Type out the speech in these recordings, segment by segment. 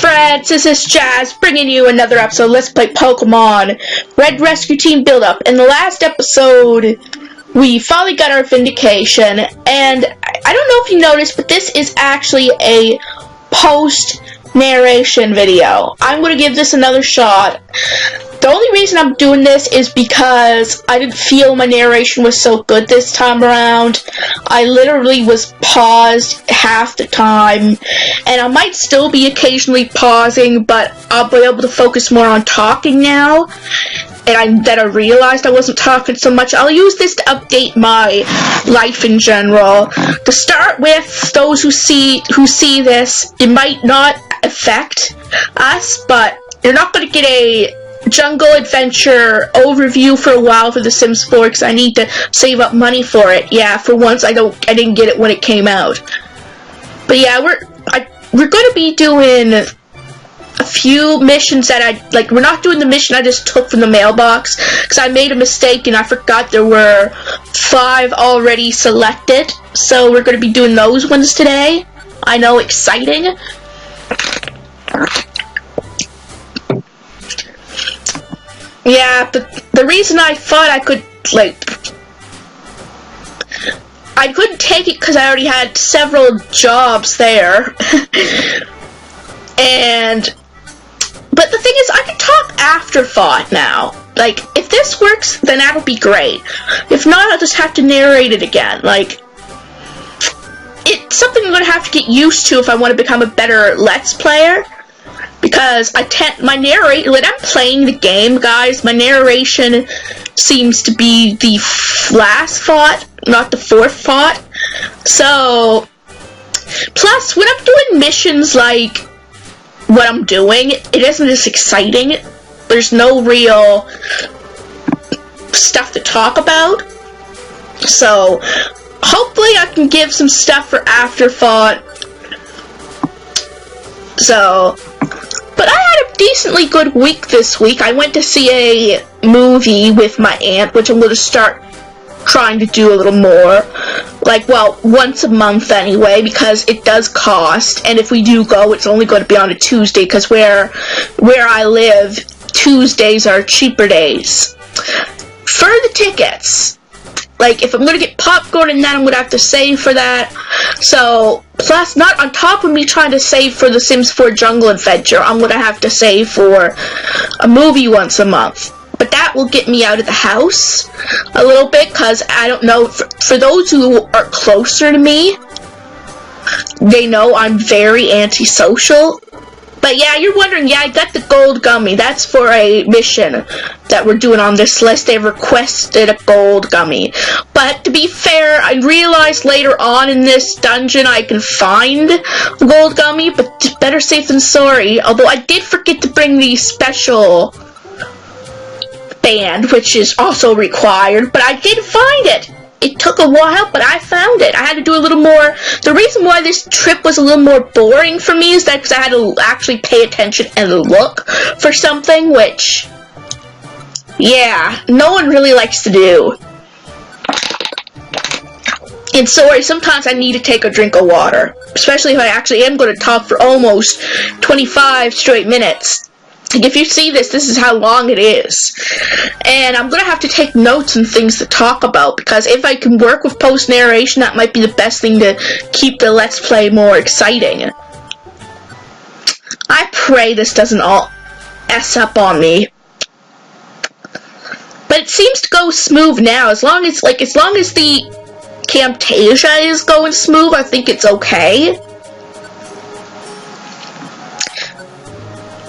friends, this is Jazz bringing you another episode. Let's play Pokemon Red Rescue Team Build-Up. In the last episode, we finally got our vindication, and I don't know if you noticed, but this is actually a post-narration video. I'm going to give this another shot. The only reason I'm doing this is because I didn't feel my narration was so good this time around. I literally was paused half the time, and I might still be occasionally pausing, but I'll be able to focus more on talking now. And then I realized I wasn't talking so much. I'll use this to update my life in general. To start with, those who see this, it might not affect us, but you're not going to get a jungle adventure overview for a while for The Sims 4 because I need to save up money for it. Yeah, for once I didn't get it when it came out. But yeah, we're going to be doing a few missions that we're not doing the mission I just took from the mailbox because I made a mistake and I forgot there were 5 already selected. So we're going to be doing those ones today. I know, exciting. Yeah, but the reason I thought I could, I couldn't take it because I already had several jobs there. But the thing is, I can talk afterthought now. Like, if this works, then that'll be great. If not, I'll just have to narrate it again. Like, it's something I'm going to have to get used to if I want to become a better Let's Player. Because when I'm playing the game, guys, my narration seems to be the last thought, not the fourth thought. So, plus, when I'm doing missions like what I'm doing, it isn't as exciting. There's no real stuff to talk about. So, hopefully I can give some stuff for afterthought. So, but I had a decently good week this week. I went to see a movie with my aunt, which I'm going to start trying to do a little more. Once a month anyway, because it does cost. And if we do go, it's only going to be on a Tuesday, because where I live, Tuesdays are cheaper days. For the tickets, if I'm going to get popcorn and that, I'm going to have to save for that. So, plus, not on top of me trying to save for The Sims 4 Jungle Adventure, I'm going to have to save for a movie once a month. But that will get me out of the house a little bit, because I don't know, for those who are closer to me, they know I'm very antisocial. But yeah, you're wondering, yeah, I got the gold gummy. That's for a mission that we're doing on this list. They requested a gold gummy. But to be fair, I realized later on in this dungeon I can find a gold gummy, but better safe than sorry. Although I did forget to bring the special band, which is also required, but I did find it. It took a while, but I found it. I had to do a little more. The reason why this trip was a little more boring for me is that because I had to actually pay attention and look for something, which, yeah, no one really likes to do. And sorry, sometimes I need to take a drink of water, especially if I actually am going to talk for almost 25 straight minutes. If you see this is how long it is. And I'm going to have to take notes and things to talk about, because if I can work with post-narration, that might be the best thing to keep the Let's Play more exciting. I pray this doesn't all S up on me. But it seems to go smooth now. As long as the Camtasia is going smooth, I think it's okay.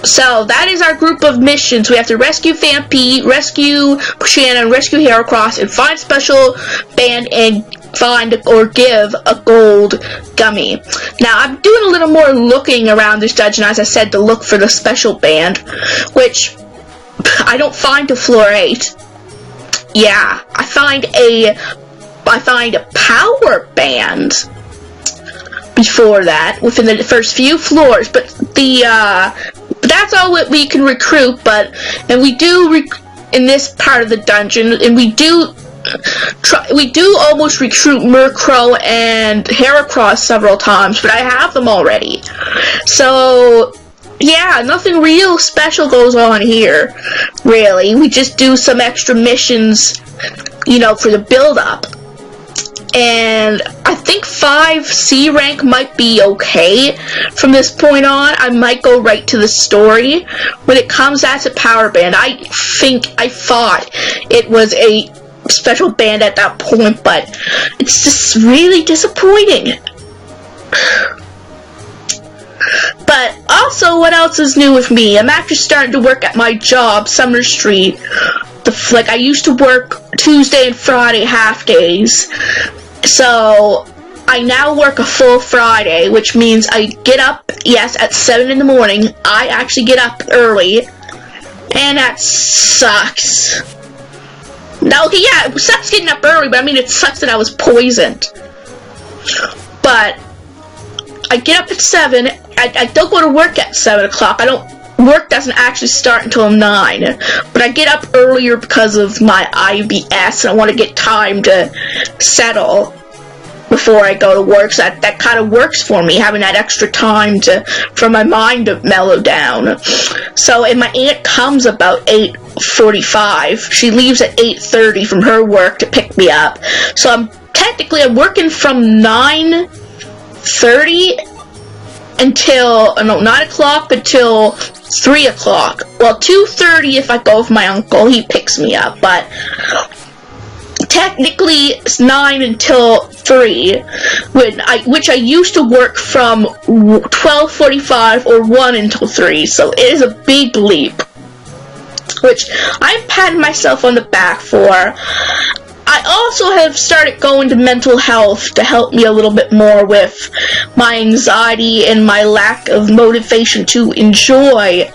So, that is our group of missions. We have to rescue Fampi, rescue Shannon, rescue Heracross, and find special band and find or give a gold gummy. Now, I'm doing a little more looking around this dungeon, as I said, to look for the special band, which I don't find a floor 8. Yeah, I find a power band before that, within the first few floors, but that's all that we can recruit. And we do in this part of the dungeon, and we do almost recruit Murkrow and Heracross several times, but I have them already. So yeah, nothing real special goes on here, really. We just do some extra missions, you know, for the build-up. And I think 5 C rank might be okay from this point on. I might go right to the story. When it comes as a power band, I thought it was a special band at that point, but it's just really disappointing. But also, what else is new with me? I'm actually starting to work at my job, Summer Street. Like, I used to work Tuesday and Friday half days. So, I now work a full Friday, which means I get up, yes, at 7 in the morning. I actually get up early. And that sucks. Now, okay, yeah, it sucks getting up early, but I mean, it sucks that I was poisoned. But I get up at 7. I don't go to work at 7 o'clock. Work doesn't actually start until 9. But I get up earlier because of my IBS, and I want to get time to settle before I go to work. So that kind of works for me, having that extra time for my mind to mellow down. So, and my aunt comes about 8:45. She leaves at 8:30 from her work to pick me up. So I'm working from 9:30 until 9 o'clock until 3 o'clock. Well, 2:30 if I go with my uncle. He picks me up, but technically it's 9 until 3, which I used to work from 12:45 or 1 until 3, so it is a big leap, which I'm patting myself on the back for. I also have started going to mental health to help me a little bit more with my anxiety and my lack of motivation to enjoy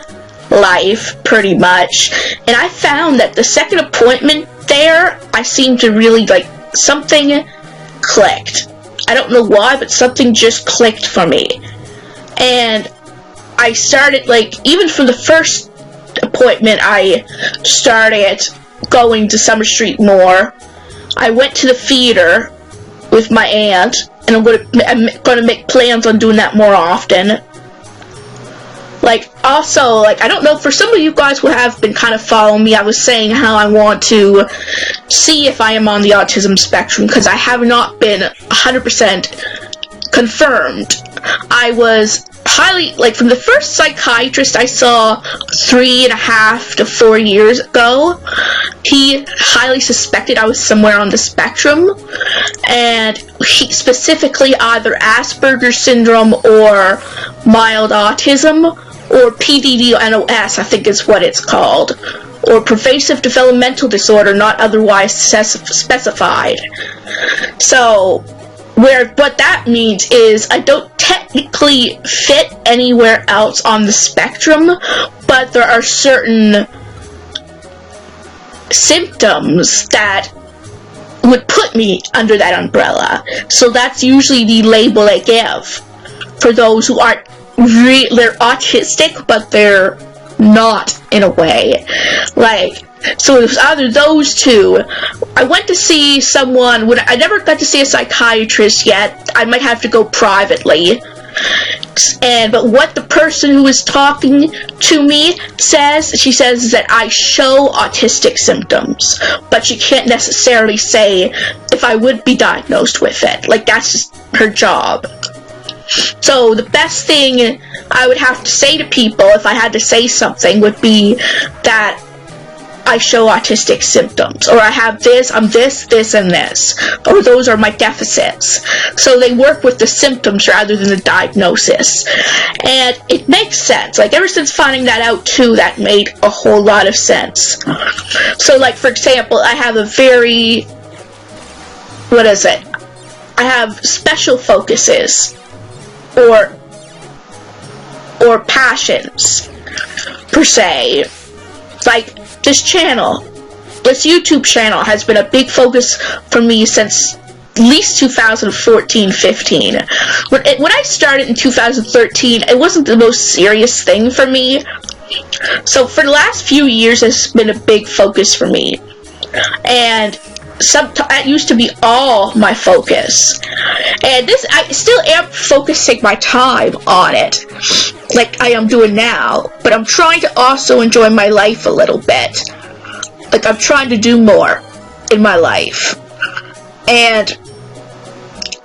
life, pretty much. And I found that the second appointment there, I seemed to really, like, something clicked. I don't know why, but something just clicked for me. And I started, like, even from the first appointment, I started going to Summer Street more. I went to the theater with my aunt, and I'm gonna make plans on doing that more often. Like, also, like, I don't know, for some of you guys who have been kind of following me, I was saying how I want to see if I am on the autism spectrum, because I have not been 100% confirmed. I was highly, like, from the first psychiatrist I saw 3.5 to 4 years ago, he highly suspected I was somewhere on the spectrum, and he specifically either Asperger's syndrome or mild autism, or PDD-NOS, I think is what it's called, or pervasive developmental disorder not otherwise specified. So, what that means is I don't technically fit anywhere else on the spectrum, but there are certain symptoms that would put me under that umbrella. So that's usually the label I give for those who aren't they're autistic, but they're not in a way. Like, so it was either those two. I went to see someone, I never got to see a psychiatrist yet. I might have to go privately. But what the person who is talking to me says, she says that I show autistic symptoms, but she can't necessarily say if I would be diagnosed with it. Like, that's just her job. So the best thing I would have to say to people if I had to say something would be that I show autistic symptoms, or I have this, I'm this, and this, or those are my deficits. So they work with the symptoms rather than the diagnosis. And it makes sense. Like, ever since finding that out too, that made a whole lot of sense. So, like, for example, I have a very, I have special focuses, or passions, per se. Like, this YouTube channel has been a big focus for me since at least 2014-15. When I started in 2013, it wasn't the most serious thing for me. So for the last few years, it's been a big focus for me. And that used to be all my focus. And I still am focusing my time on it. like I am doing now, but I'm trying to also enjoy my life a little bit. Like, I'm trying to do more in my life. And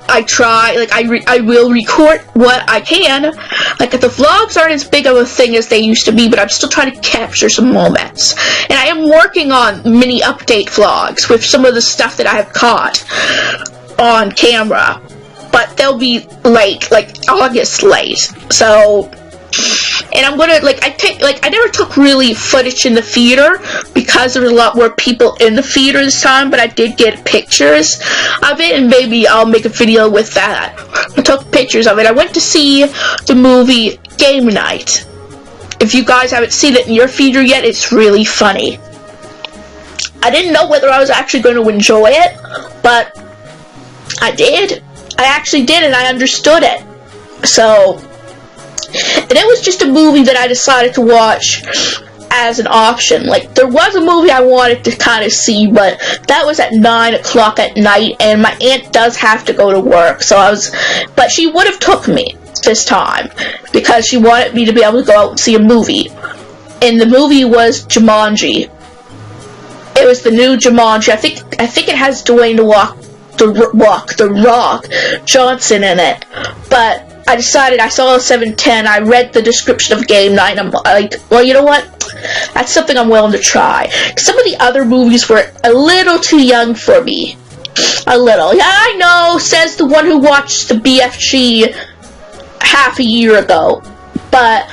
I try, like, I will record what I can. Like, the vlogs aren't as big of a thing as they used to be, but I'm still trying to capture some moments. And I am working on mini update vlogs with some of the stuff that I have caught on camera. But they'll be late, like August late. So, and I'm gonna, like, I never took really footage in the theater because there was a lot more people in the theater this time, but I did get pictures of it, and maybe I'll make a video with that. I took pictures of it. I went to see the movie Game Night. If you guys haven't seen it in your theater yet, it's really funny. I didn't know whether I was actually going to enjoy it, but I did. I actually did, and I understood it. So, and it was just a movie that I decided to watch as an option. Like, there was a movie I wanted to kind of see, but that was at 9 o'clock at night, and my aunt does have to go to work, so but she would have took me this time, because she wanted me to be able to go out and see a movie. And the movie was Jumanji. It was the new Jumanji. I think it has Dwayne The Rock Johnson in it, but I decided, I saw 7:10, I read the description of Game Night, and I'm like, well, you know what, that's something I'm willing to try. Some of the other movies were a little too young for me. A little. Yeah, I know, says the one who watched the BFG half a year ago, but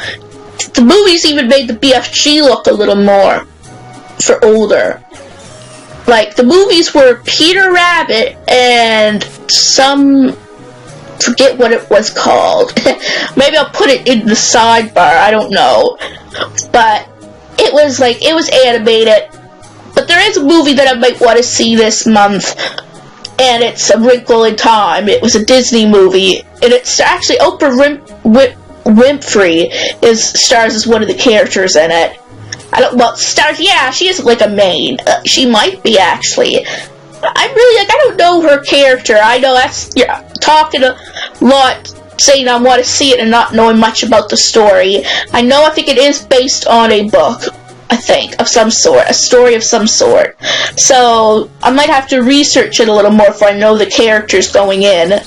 the movies even made the BFG look a little more for older. Like, the movies were Peter Rabbit and forget what it was called. Maybe I'll put it in the sidebar, I don't know. But it was animated. But there is a movie that I might want to see this month, and it's A Wrinkle in Time. It was a Disney movie, and it's actually Oprah Winfrey stars as one of the characters in it. Yeah, she isn't like a main. She might be, actually. I don't know her character. I know that's, talking a lot, saying I want to see it and not knowing much about the story. I think it is based on a book, of some sort, a story of some sort. So, I might have to research it a little more if I know the characters going in.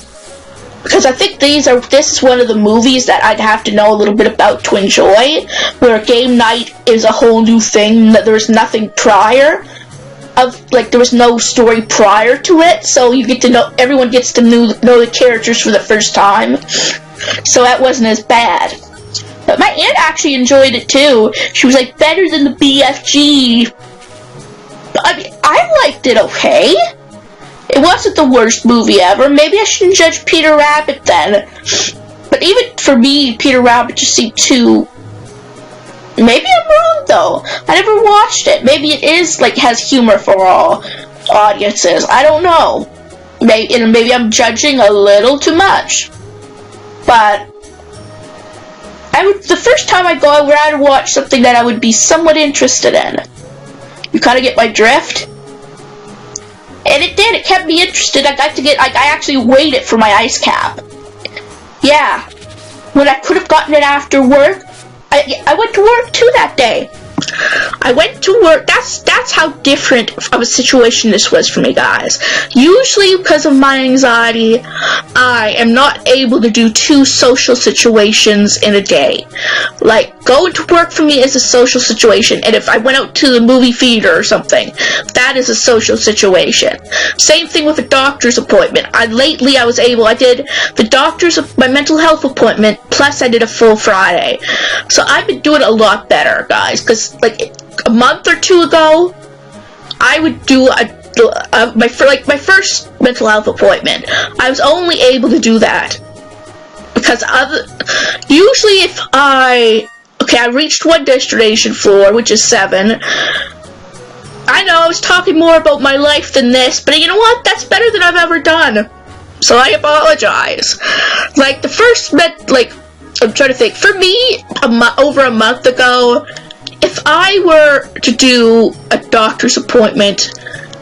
Because I think this is one of the movies that I'd have to know a little bit about to enjoy, where Game Night is a whole new thing, that there's nothing prior. There was no story prior to it, so you get to know, everyone gets to know the characters for the first time, so that wasn't as bad. But my aunt actually enjoyed it too. She was like, better than the BFG. I mean, I liked it okay. It wasn't the worst movie ever. Maybe I shouldn't judge Peter Rabbit then. But even for me, Peter Rabbit just seemed too... Maybe I'm wrong, though. I never watched it. Maybe it is, has humor for all audiences. I don't know. Maybe I'm judging a little too much. But the first time I go, I would rather watch something that I would be somewhat interested in. You kind of get my drift? And it did. It kept me interested. I actually waited for my ice cap. Yeah. When I could have gotten it after work, I went to work too that day. I went to work. That's how different of a situation this was for me, guys. Usually, because of my anxiety, I am not able to do 2 social situations in a day. Like, going to work for me is a social situation, and if I went out to the movie theater or something, that is a social situation. Same thing with a doctor's appointment. I did my mental health appointment, plus I did a full Friday. So I've been doing a lot better, guys, because a month or 2 ago, I would do my first mental health appointment. I was only able to do that because usually if I reached one destination floor, which is 7. I know I was talking more about my life than this, but you know what? That's better than I've ever done. So I apologize. The first I'm trying to think. For me, over a month ago, if I were to do a doctor's appointment,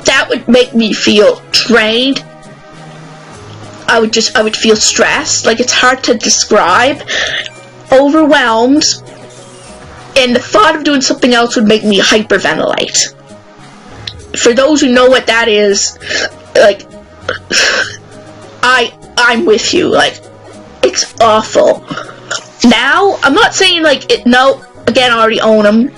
that would make me feel drained. I would feel stressed. It's hard to describe. overwhelmed, and the thought of doing something else would make me hyperventilate. For those who know what that is, like, I'm with you. Like, it's awful. Now, I'm not saying, like, no, again, I already own them.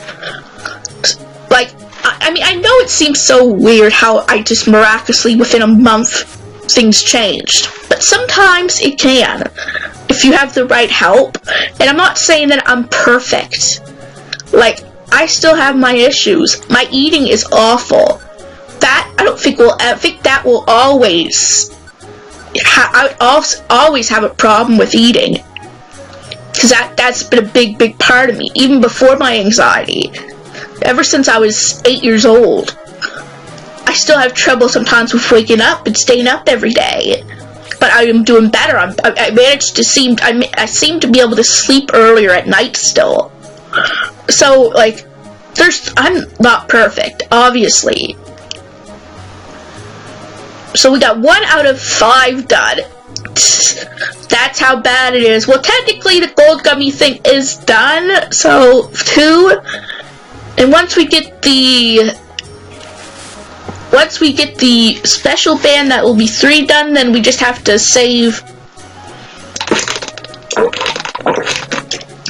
Like, I mean, I know it seems so weird how I just miraculously, within a month, things changed. But sometimes it can, if you have the right help. And I'm not saying that I'm perfect. Like, I still have my issues. My eating is awful. That, I think that will always, I would always have a problem with eating. Because that's been a big part of me, even before my anxiety. Ever since I was 8 years old. I still have trouble sometimes with waking up and staying up every day. But I am doing better. I managed to I seem to be able to sleep earlier at night still. So, like, I'm not perfect, obviously. So we got 1 out of 5 done. That's how bad it is. Well, technically the gold gummy thing is done, so 2. And once we get the special band, that will be 3 done, then we just have to save.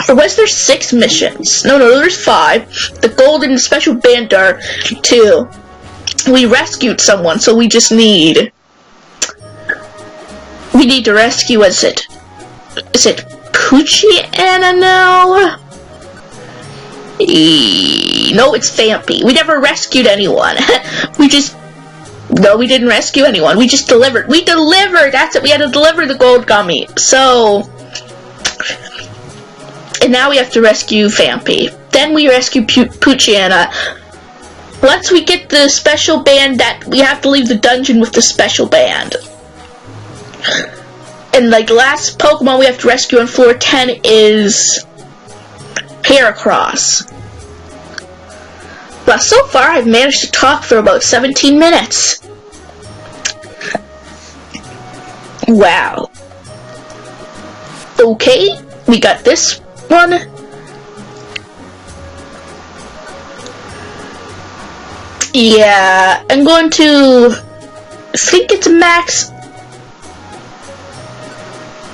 Or was there 6 missions? No, there's 5. The gold and the special band are 2. We rescued someone, so we just need to rescue, is it Poochie Anna now? No, it's Vampy. We never rescued anyone. We didn't rescue anyone. We just delivered. We delivered! That's it, we had to deliver the gold gummy. So, and now we have to rescue Vampy. Then we rescue Poochie Anna. Once we get the special band, that we have to leave the dungeon with the special band. And like the last Pokemon we have to rescue on floor 10 is Heracross. Well, so far I've managed to talk for about 17 minutes. Wow. Okay, we got this one. Yeah, I'm going to think it's max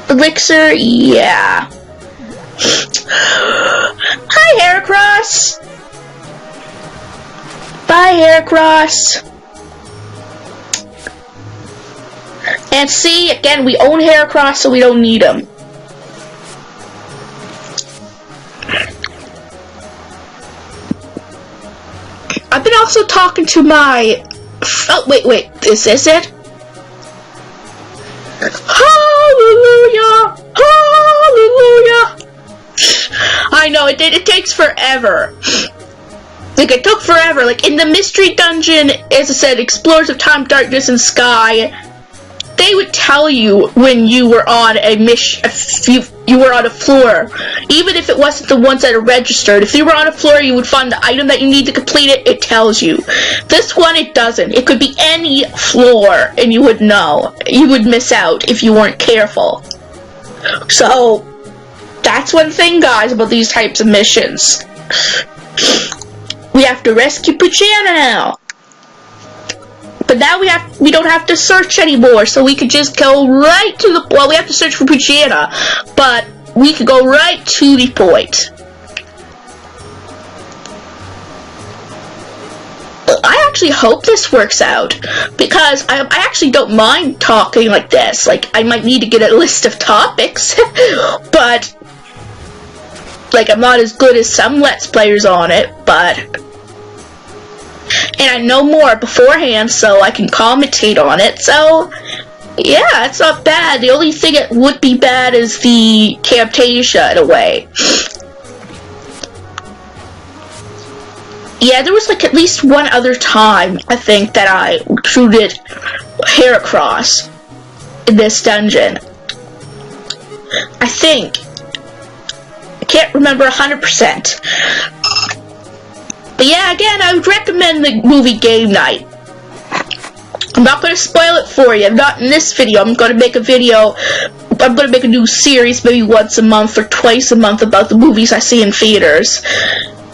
elixir. Yeah. Hi, Heracross. Bye, Heracross. And see, again, we own Heracross, so we don't need him. I've been also talking to my... Oh, wait, is this it? Hallelujah! Hallelujah! I know, it takes forever. Like, it took forever. Like, in the mystery dungeon, as I said, Explorers of Time, Darkness, and Sky, they would tell you when you were on a mission, if you were on a floor. Even if it wasn't the ones that are registered. If you were on a floor, you would find the item that you need to complete it, it tells you. This one, it doesn't. It could be any floor, and you would know. You would miss out if you weren't careful. So, that's one thing, guys, about these types of missions. We have to rescue Puchana now. But now we don't have to search anymore, so we could just go right to the... Well, we have to search for Puchana, but we could go right to the point. I actually hope this works out, because I actually don't mind talking like this. Like, I might need to get a list of topics, but... Like, I'm not as good as some Let's Players on it, but... And I know more beforehand, so I can commentate on it, so... Yeah, it's not bad. The only thing that would be bad is the Camtasia, in a way. Yeah, there was, like, at least one other time, I think, that I recruited Heracross in this dungeon. I think. I can't remember 100%. But yeah, again, I would recommend the movie Game Night. I'm not going to spoil it for you. Not in this video. I'm going to make a video I'm gonna make a new series maybe once a month or twice a month about the movies I see in theaters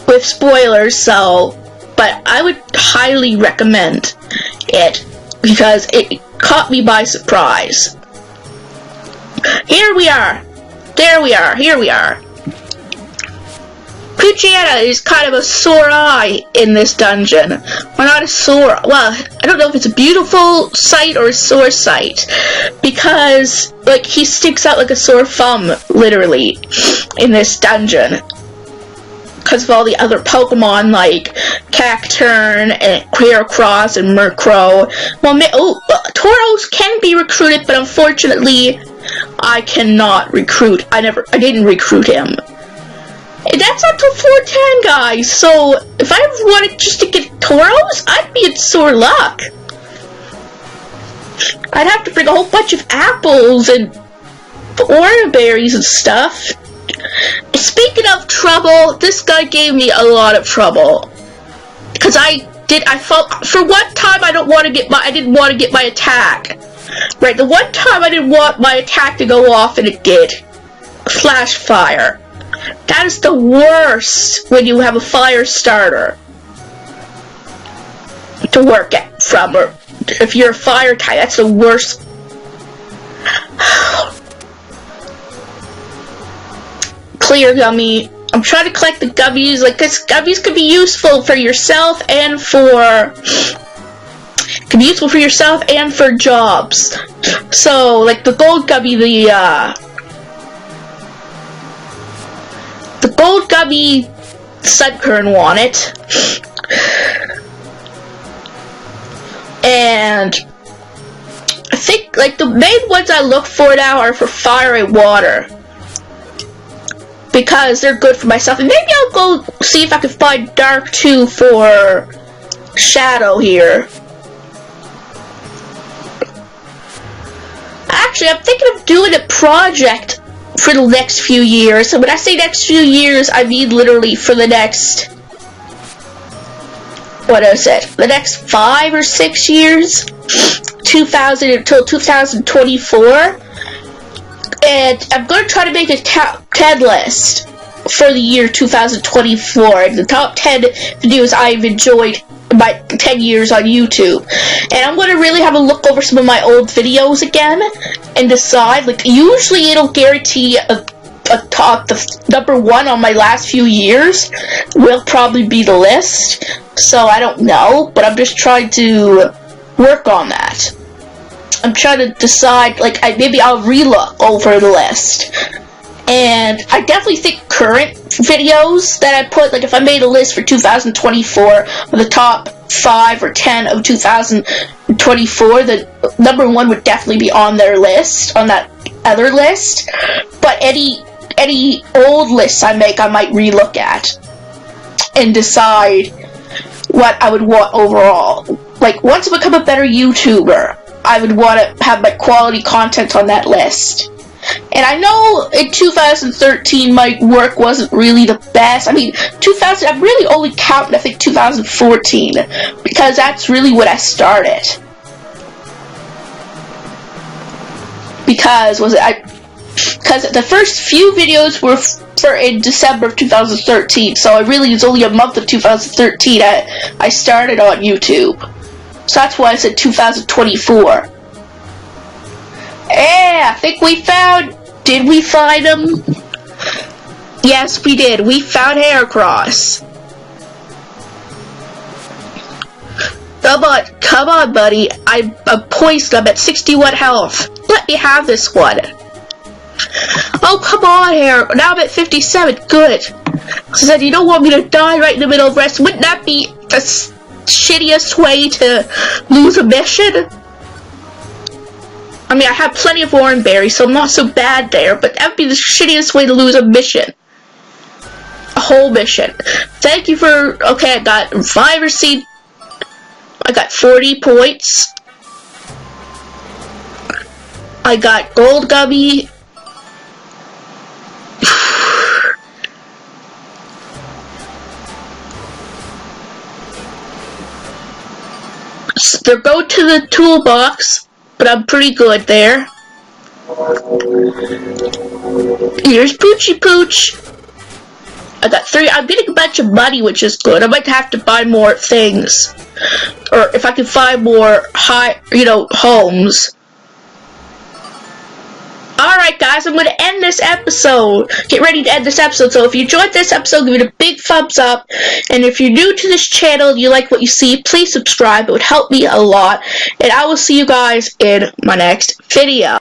with spoilers. So, but I would highly recommend it because it caught me by surprise. Here we are. There we are. Here we are. Pugiana is kind of a sore eye in this dungeon. Well, not a sore... Well, I don't know if it's a beautiful sight or a sore sight. Because, like, he sticks out like a sore thumb, literally, in this dungeon. Because of all the other Pokemon, like Cacturn, and Heracross, and Murkrow. Well, Tauros can be recruited, but unfortunately, I cannot recruit. I didn't recruit him. And that's up to 410, guys, so if I wanted just to get Tauros, I'd be in sore luck. I'd have to bring a whole bunch of apples and Umbre berries and stuff. Speaking of trouble, this guy gave me a lot of trouble. Because I felt, for one time I didn't want to get my attack. Right, the one time I didn't want my attack to go off and it did. Flash fire. That is the worst when you have a fire starter to work from, or if you're a fire type, that's the worst. Clear gummy. I'm trying to collect the gummies, like, cause gummies could be useful for yourself and for jobs. So, like the gold gummy, the gold gummy Sunkern want it. And I think like the main ones I look for now are for fire and water. Because they're good for myself. And maybe I'll go see if I can find Dark 2 for Shadow here. Actually, I'm thinking of doing a project for the next few years. So when I say next few years, I mean literally for the next, what is it? The next 5 or 6 years? 2000 until 2024. And I'm going to try to make a top 10 list for the year 2024. The top 10 videos I've enjoyed my 10 years on YouTube. And I'm going to really have a look over some of my old videos again and decide, like, usually it'll guarantee the number 1 on my last few years will probably be the list. So I don't know, but I'm just trying to work on that. I'm trying to decide, like, maybe I'll relook over the list. And I definitely think current videos that I put, like if I made a list for 2024 of the top 5 or 10 of 2024, the number 1 would definitely be on their list, on that other list. But any old lists I make, I might relook at and decide what I would want overall. Like, once I become a better YouTuber, I would want to have my quality content on that list. And I know in 2013 my work wasn't really the best. I mean, I'm really only counting, I think, 2014, because that's really when I started. Because the first few videos were in December of 2013, so it really was only a month of 2013 I started on YouTube. So that's why I said 2024. Yeah, I think we found... Did we find him? Yes, we did. We found Heracross. Come on, buddy. I'm poised. I'm at 61 health. Let me have this one. Oh, come on, Heracross. Now I'm at 57. Good. So then you don't want me to die right in the middle of rest. Wouldn't that be the shittiest way to lose a mission? I mean, I have plenty of orange berries, so I'm not so bad there, but that would be the shittiest way to lose a mission. A whole mission. Thank you for... Okay, I got 5 received... I got 40 points. I got gold gummy. So go to the toolbox, but I'm pretty good there. Here's Poochie Pooch. I got 3. I'm getting a bunch of money, which is good. I might have to buy more things. Or if I can find more homes. Alright guys, I'm going to end this episode. Get ready to end this episode. So if you enjoyed this episode, give it a big thumbs up. And if you're new to this channel and you like what you see, please subscribe. It would help me a lot. And I will see you guys in my next video.